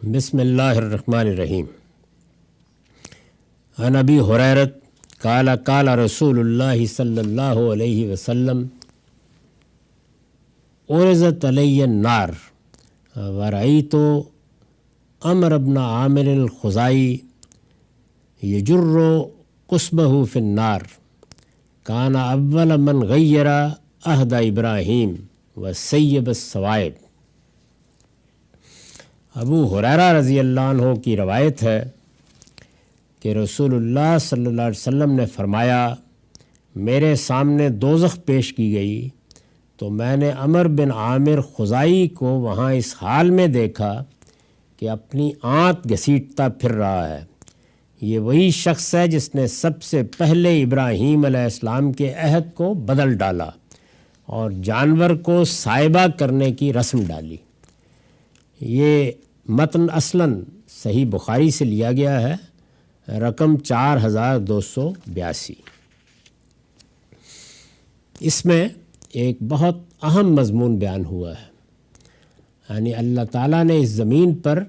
بسم اللہ الرحمن الرحیم۔ عن ابی ہریرۃ قال قال رسول اللہ صلی اللہ علیہ وسلم عرضت علی النار ورأیت عمرو بن عامر الخزاعی یجر قصبہ فی النار کان اول من غیر عہد ابراہیم وسیب الثوائب۔ ابو ہریرہ رضی اللہ عنہ کی روایت ہے کہ رسول اللہ صلی اللہ علیہ وسلم نے فرمایا، میرے سامنے دوزخ پیش کی گئی تو میں نے عمرو بن عامر خزاعی کو وہاں اس حال میں دیکھا کہ اپنی آنت گھسیٹتا پھر رہا ہے۔ یہ وہی شخص ہے جس نے سب سے پہلے ابراہیم علیہ السلام کے عہد کو بدل ڈالا اور جانور کو سائبہ کرنے کی رسم ڈالی۔ یہ متن اصلاً صحیح بخاری سے لیا گیا ہے، رقم 4282۔ اس میں ایک بہت اہم مضمون بیان ہوا ہے، یعنی اللہ تعالیٰ نے اس زمین پر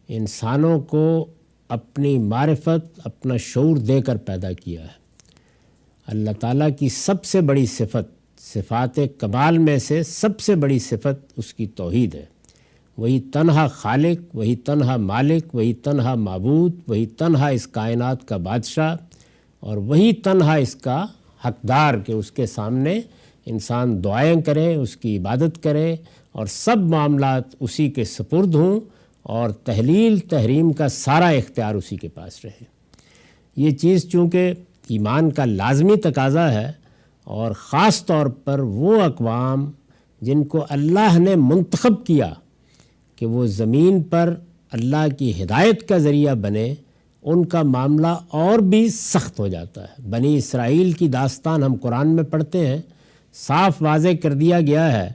انسانوں کو اپنی معرفت، اپنا شعور دے کر پیدا کیا ہے۔ اللہ تعالیٰ کی سب سے بڑی صفات کمال میں سے سب سے بڑی صفت اس کی توحید ہے۔ وہی تنہا خالق، وہی تنہا مالک، وہی تنہا معبود، وہی تنہا اس کائنات کا بادشاہ، اور وہی تنہا اس کا حقدار کہ اس کے سامنے انسان دعائیں کرے، اس کی عبادت کرے اور سب معاملات اسی کے سپرد ہوں، اور تحلیل تحریم کا سارا اختیار اسی کے پاس رہے۔ یہ چیز چونکہ ایمان کا لازمی تقاضا ہے، اور خاص طور پر وہ اقوام جن کو اللہ نے منتخب کیا کہ وہ زمین پر اللہ کی ہدایت کا ذریعہ بنے، ان کا معاملہ اور بھی سخت ہو جاتا ہے۔ بنی اسرائیل کی داستان ہم قرآن میں پڑھتے ہیں، صاف واضح کر دیا گیا ہے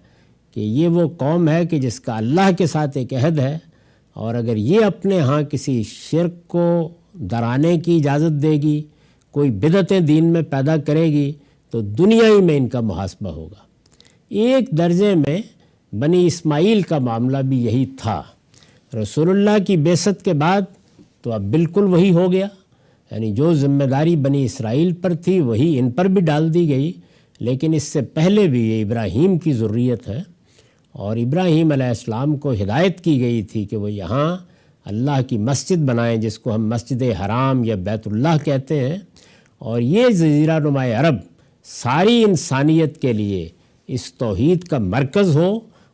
کہ یہ وہ قوم ہے کہ جس کا اللہ کے ساتھ ایک عہد ہے، اور اگر یہ اپنے ہاں کسی شرک کو درانے کی اجازت دے گی، کوئی بدعتیں دین میں پیدا کرے گی، تو دنیا ہی میں ان کا محاسبہ ہوگا۔ ایک درجے میں بنی اسماعیل کا معاملہ بھی یہی تھا۔ رسول اللہ کی بعثت کے بعد تو اب بالکل وہی ہو گیا، یعنی جو ذمہ داری بنی اسرائیل پر تھی وہی ان پر بھی ڈال دی گئی، لیکن اس سے پہلے بھی یہ ابراہیم کی ذریت ہے، اور ابراہیم علیہ السلام کو ہدایت کی گئی تھی کہ وہ یہاں اللہ کی مسجد بنائیں، جس کو ہم مسجد حرام یا بیت اللہ کہتے ہیں، اور یہ جزیرہ نما عرب ساری انسانیت کے لیے اس توحید کا مرکز ہو۔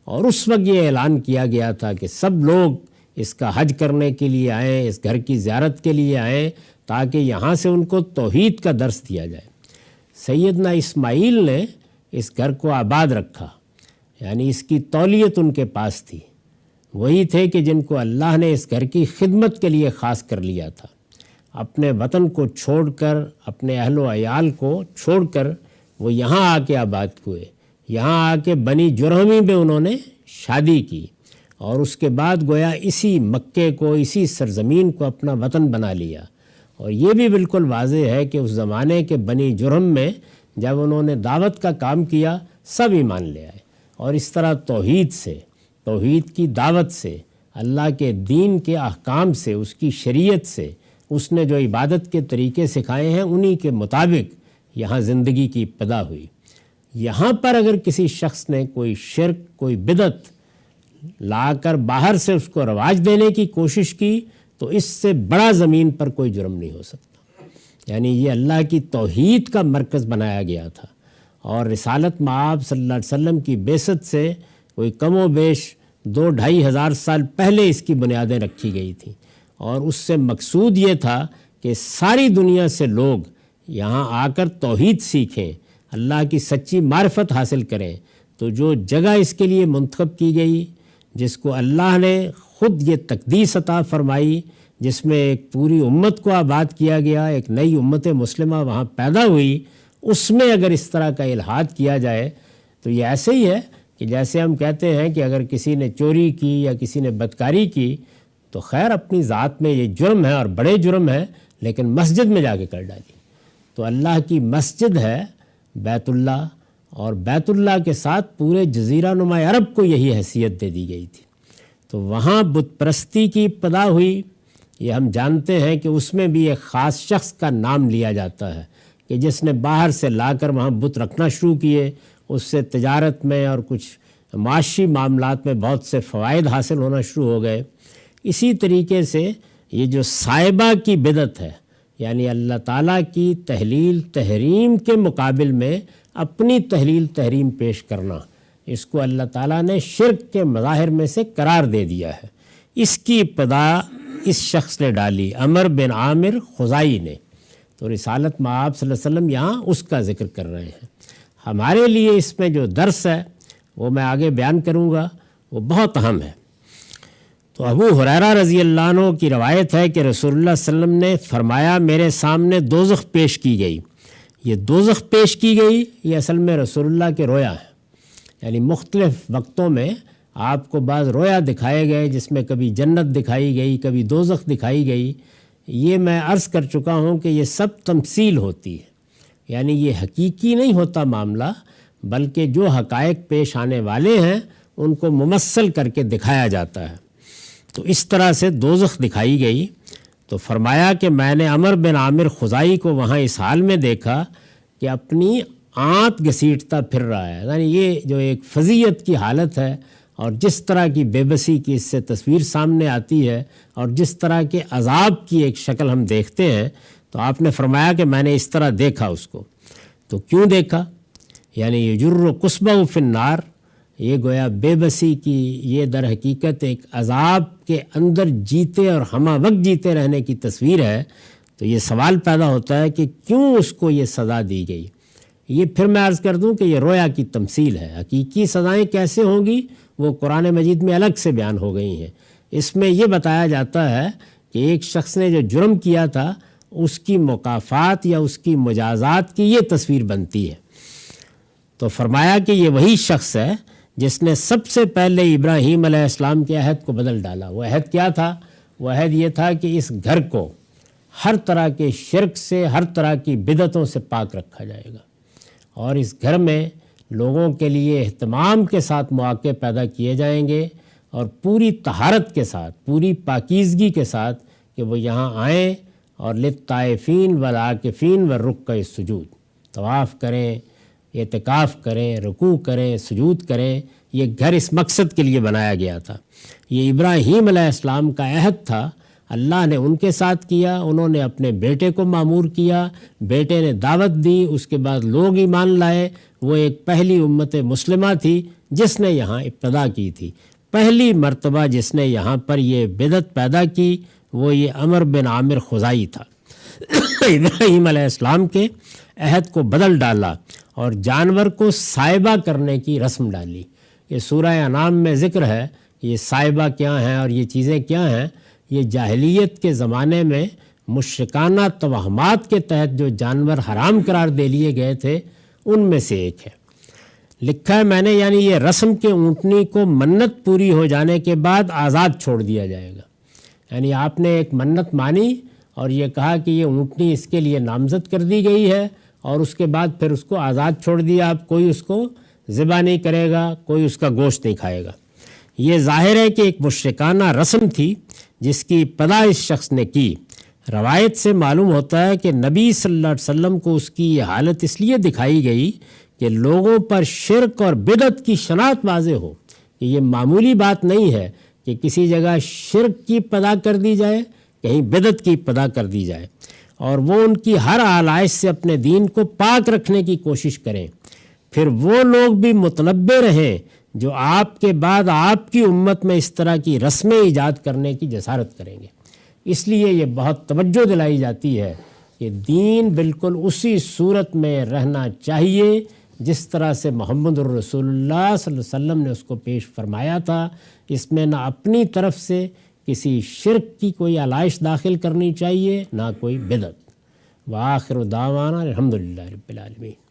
اور اس وقت یہ اعلان کیا گیا تھا کہ سب لوگ اس کا حج کرنے کے لیے آئیں، اس گھر کی زیارت کے لیے آئیں، تاکہ یہاں سے ان کو توحید کا درس دیا جائے۔ سیدنا اسماعیل نے اس گھر کو آباد رکھا، یعنی اس کی تولیت ان کے پاس تھی۔ وہی تھے کہ جن کو اللہ نے اس گھر کی خدمت کے لیے خاص کر لیا تھا۔ اپنے وطن کو چھوڑ کر، اپنے اہل و عیال کو چھوڑ کر وہ یہاں آ کے آباد ہوئے۔ یہاں آ کے بنی جرہمی میں انہوں نے شادی کی، اور اس کے بعد گویا اسی مکے کو، اسی سرزمین کو اپنا وطن بنا لیا۔ اور یہ بھی بالکل واضح ہے کہ اس زمانے کے بنی جرہم میں جب انہوں نے دعوت کا کام کیا، سب ایمان لے آئے، اور اس طرح توحید سے، توحید کی دعوت سے، اللہ کے دین کے احکام سے، اس کی شریعت سے، اس نے جو عبادت کے طریقے سکھائے ہیں انہی کے مطابق یہاں زندگی کی ابتدا ہوئی۔ یہاں پر اگر کسی شخص نے کوئی شرک، کوئی بدعت لا کر باہر سے اس کو رواج دینے کی کوشش کی، تو اس سے بڑا زمین پر کوئی جرم نہیں ہو سکتا۔ یعنی یہ اللہ کی توحید کا مرکز بنایا گیا تھا، اور رسالت مآب صلی اللہ علیہ وسلم کی بعثت سے کوئی کم و بیش 2-2.5 ہزار سال پہلے اس کی بنیادیں رکھی گئی تھیں، اور اس سے مقصود یہ تھا کہ ساری دنیا سے لوگ یہاں آ کر توحید سیکھیں، اللہ کی سچی معرفت حاصل کریں۔ تو جو جگہ اس کے لیے منتخب کی گئی، جس کو اللہ نے خود یہ تقدیس عطا فرمائی، جس میں ایک پوری امت کو آباد کیا گیا، ایک نئی امت مسلمہ وہاں پیدا ہوئی، اس میں اگر اس طرح کا الحاد کیا جائے تو یہ ایسے ہی ہے کہ جیسے ہم کہتے ہیں کہ اگر کسی نے چوری کی یا کسی نے بدکاری کی تو خیر اپنی ذات میں یہ جرم ہے اور بڑے جرم ہے، لیکن مسجد میں جا کے کر ڈالی۔ تو اللہ کی مسجد ہے بیت اللہ، اور بیت اللہ کے ساتھ پورے جزیرہ نما عرب کو یہی حیثیت دے دی گئی تھی۔ تو وہاں بت پرستی کی ابتدا ہوئی۔ یہ ہم جانتے ہیں کہ اس میں بھی ایک خاص شخص کا نام لیا جاتا ہے کہ جس نے باہر سے لا کر وہاں بت رکھنا شروع کیے، اس سے تجارت میں اور کچھ معاشی معاملات میں بہت سے فوائد حاصل ہونا شروع ہو گئے۔ اسی طریقے سے یہ جو صائبہ کی بدعت ہے، یعنی اللہ تعالیٰ کی تحلیل تحریم کے مقابل میں اپنی تحلیل تحریم پیش کرنا، اس کو اللہ تعالیٰ نے شرک کے مظاہر میں سے قرار دے دیا ہے۔ اس کی ابتدا اس شخص نے ڈالی، عمر بن عامر خزائی نے۔ تو رسالت مآب صلی اللہ علیہ وسلم یہاں اس کا ذکر کر رہے ہیں۔ ہمارے لیے اس میں جو درس ہے وہ میں آگے بیان کروں گا، وہ بہت اہم ہے۔ تو ابو ہریرہ رضی اللہ عنہ کی روایت ہے کہ رسول اللہ صلی اللہ علیہ وسلم نے فرمایا، میرے سامنے دوزخ پیش کی گئی۔ یہ دوزخ پیش کی گئی، یہ اصل میں رسول اللہ کے رویا ہے، یعنی مختلف وقتوں میں آپ کو بعض رویا دکھائے گئے جس میں کبھی جنت دکھائی گئی، کبھی دوزخ دکھائی گئی۔ یہ میں عرض کر چکا ہوں کہ یہ سب تمثیل ہوتی ہے، یعنی یہ حقیقی نہیں ہوتا معاملہ، بلکہ جو حقائق پیش آنے والے ہیں ان کو ممثل کر کے دکھایا جاتا ہے۔ تو اس طرح سے دوزخ دکھائی گئی۔ تو فرمایا کہ میں نے عمر بن عامر خزائی کو وہاں اس حال میں دیکھا کہ اپنی آنت گھسیٹتا پھر رہا ہے، یعنی یہ جو ایک فضیعت کی حالت ہے اور جس طرح کی بے بسی کی اس سے تصویر سامنے آتی ہے اور جس طرح کے عذاب کی ایک شکل ہم دیکھتے ہیں، تو آپ نے فرمایا کہ میں نے اس طرح دیکھا اس کو۔ تو کیوں دیکھا؟ یعنی یجر قصبہ فی النار، یہ گویا بے بسی کی یہ در حقیقت ایک عذاب کے اندر جیتے اور ہمہ وقت جیتے رہنے کی تصویر ہے۔ تو یہ سوال پیدا ہوتا ہے کہ کیوں اس کو یہ سزا دی گئی؟ یہ پھر میں عرض کر دوں کہ یہ رویا کی تمثیل ہے۔ حقیقی سزائیں کیسے ہوں گی وہ قرآن مجید میں الگ سے بیان ہو گئی ہیں۔ اس میں یہ بتایا جاتا ہے کہ ایک شخص نے جو جرم کیا تھا اس کی مکافات یا اس کی مجازات کی یہ تصویر بنتی ہے۔ تو فرمایا کہ یہ وہی شخص ہے جس نے سب سے پہلے ابراہیم علیہ السلام کے عہد کو بدل ڈالا۔ وہ عہد کیا تھا؟ وہ عہد یہ تھا کہ اس گھر کو ہر طرح کے شرک سے، ہر طرح کی بدعتوں سے پاک رکھا جائے گا، اور اس گھر میں لوگوں کے لیے اہتمام کے ساتھ مواقع پیدا کیے جائیں گے اور پوری طہارت کے ساتھ، پوری پاکیزگی کے ساتھ کہ وہ یہاں آئیں اور للطائفین والعاکفین والرکع السجود، طواف کریں، اعتکاف کریں، رکوع کریں، سجود کریں۔ یہ گھر اس مقصد کے لیے بنایا گیا تھا۔ یہ ابراہیم علیہ السلام کا عہد تھا، اللہ نے ان کے ساتھ کیا، انہوں نے اپنے بیٹے کو مامور کیا، بیٹے نے دعوت دی، اس کے بعد لوگ ایمان لائے۔ وہ ایک پہلی امت مسلمہ تھی جس نے یہاں ابتدا کی تھی۔ پہلی مرتبہ جس نے یہاں پر یہ بدعت پیدا کی وہ یہ عمر بن عامر خزائی تھا۔ ابراہیم علیہ السلام کے عہد کو بدل ڈالا اور جانور کو صائبہ کرنے کی رسم ڈالی۔ یہ سورہ انعام میں ذکر ہے کہ یہ صائبہ کیا ہیں اور یہ چیزیں کیا ہیں۔ یہ جاہلیت کے زمانے میں مشرکانہ توہمات کے تحت جو جانور حرام قرار دے لیے گئے تھے ان میں سے ایک ہے۔ لکھا ہے میں نے، یعنی یہ رسم کے اونٹنی کو منت پوری ہو جانے کے بعد آزاد چھوڑ دیا جائے گا۔ یعنی آپ نے ایک منت مانی اور یہ کہا کہ یہ اونٹنی اس کے لیے نامزد کر دی گئی ہے، اور اس کے بعد پھر اس کو آزاد چھوڑ دیا، اب کوئی اس کو ذبح نہیں کرے گا، کوئی اس کا گوشت نہیں کھائے گا۔ یہ ظاہر ہے کہ ایک مشرکانہ رسم تھی جس کی ابتدا اس شخص نے کی۔ روایت سے معلوم ہوتا ہے کہ نبی صلی اللہ علیہ وسلم کو اس کی یہ حالت اس لیے دکھائی گئی کہ لوگوں پر شرک اور بدعت کی شناخت واضح ہو کہ یہ معمولی بات نہیں ہے کہ کسی جگہ شرک کی ابتدا کر دی جائے، کہیں بدعت کی ابتدا کر دی جائے، اور وہ ان کی ہر آلائش سے اپنے دین کو پاک رکھنے کی کوشش کریں۔ پھر وہ لوگ بھی متنبع رہیں جو آپ کے بعد آپ کی امت میں اس طرح کی رسمیں ایجاد کرنے کی جسارت کریں گے۔ اس لیے یہ بہت توجہ دلائی جاتی ہے کہ دین بالکل اسی صورت میں رہنا چاہیے جس طرح سے محمد الرسول اللہ صلی اللہ علیہ وسلم نے اس کو پیش فرمایا تھا۔ اس میں نہ اپنی طرف سے کسی شرک کی کوئی علائش داخل کرنی چاہیے، نہ کوئی بدعت۔ وآخر دعوانا الحمدللہ رب العالمین۔